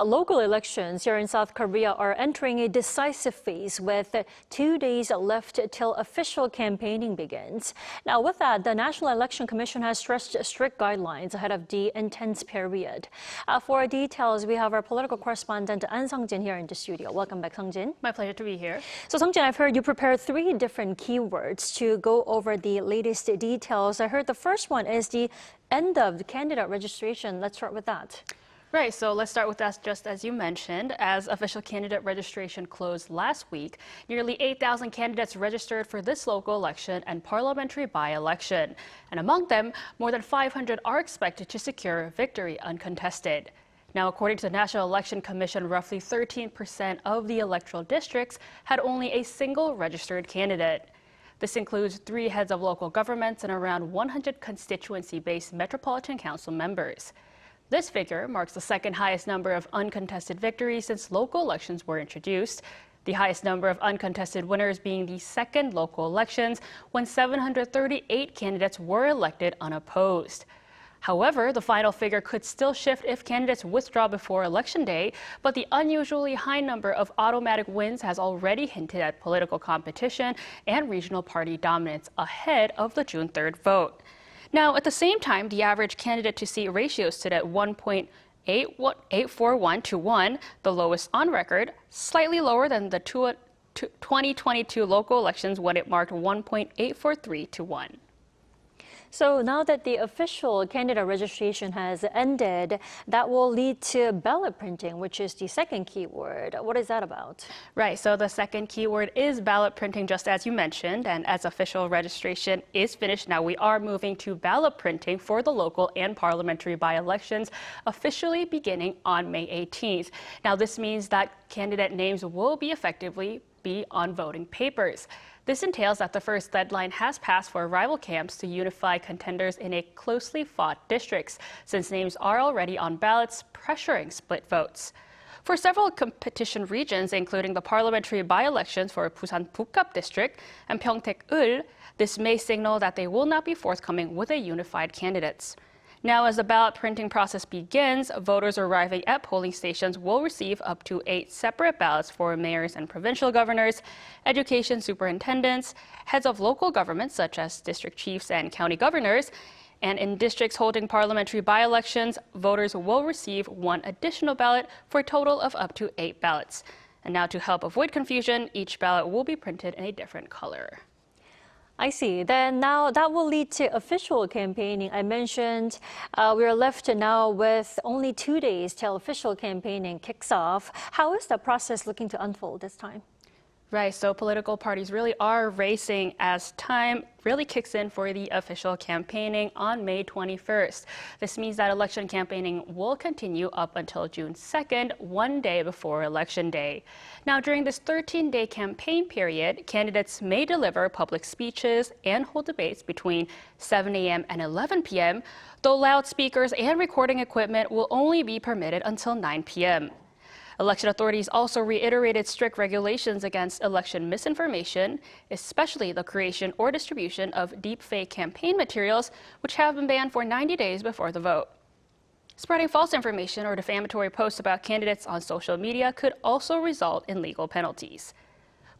Local elections here in South Korea are entering a decisive phase with 2 days left till official campaigning begins. Now, with that, the National Election Commission has stressed strict guidelines ahead of the intense period. For details, we have our political correspondent Ahn Sung-jin here in the studio. Welcome back, Sung-jin. My pleasure to be here. So, Sung-jin, I've heard you prepared 3 different keywords to go over the latest details. I heard the first one is the end of the candidate registration. Let's start with that. Right, so let's start with that just as you mentioned. As official candidate registration closed last week, nearly 8,000 candidates registered for this local election and parliamentary by-election. And among them, more than 500 are expected to secure victory uncontested. Now, according to the National Election Commission, roughly 13% of the electoral districts had only a single registered candidate. This includes 3 heads of local governments and around 100 constituency-based Metropolitan Council members. This figure marks the second highest number of uncontested victories since local elections were introduced, the highest number of uncontested winners being the second local elections when 738 candidates were elected unopposed. However, the final figure could still shift if candidates withdraw before Election Day, but the unusually high number of automatic wins has already hinted at political competition and regional party dominance ahead of the June 3rd vote. Now, at the same time, the average candidate-to-seat ratio stood at 1.841 to 1, the lowest on record, slightly lower than the 2022 local elections when it marked 1.843 to 1. So now that the official candidate registration has ended, that will lead to ballot printing, which is the second keyword. What is that about? Right, so the second keyword is ballot printing, just as you mentioned, and as official registration is finished, now we are moving to ballot printing for the local and parliamentary by-elections, officially beginning on May 18th. Now, this means that candidate names will effectively be on voting papers. This entails that the first deadline has passed for rival camps to unify contenders in a closely fought districts, since names are already on ballots, pressuring split votes. For several competition regions, including the parliamentary by-elections for Busan Bukap District and Pyeongtaek-ul, this may signal that they will not be forthcoming with a unified candidates. Now, as the ballot printing process begins, voters arriving at polling stations will receive up to 8 separate ballots for mayors and provincial governors, education superintendents, heads of local governments such as district chiefs and county governors, and in districts holding parliamentary by-elections, voters will receive 1 additional ballot for a total of up to 8 ballots. And now, to help avoid confusion, each ballot will be printed in a different color. I see. Then now that will lead to official campaigning. I mentioned we're left now with only 2 days till official campaigning kicks off. How is the process looking to unfold this time? Right, so political parties really are racing as time really kicks in for the official campaigning on May 21st. This means that election campaigning will continue up until June 2nd, 1 day before Election Day. Now, during this 13-day campaign period, candidates may deliver public speeches and hold debates between 7 a.m. and 11 p.m., though loudspeakers and recording equipment will only be permitted until 9 p.m. Election authorities also reiterated strict regulations against election misinformation, especially the creation or distribution of deepfake campaign materials, which have been banned for 90 days before the vote. Spreading false information or defamatory posts about candidates on social media could also result in legal penalties.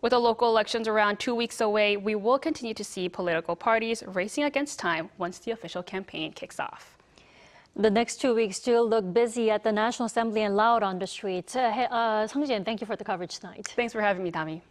With the local elections around 2 weeks away, we will continue to see political parties racing against time once the official campaign kicks off. The next 2 weeks still look busy at the National Assembly and loud on the streets. Sung-jin, thank you for the coverage tonight. Thanks for having me, Dami.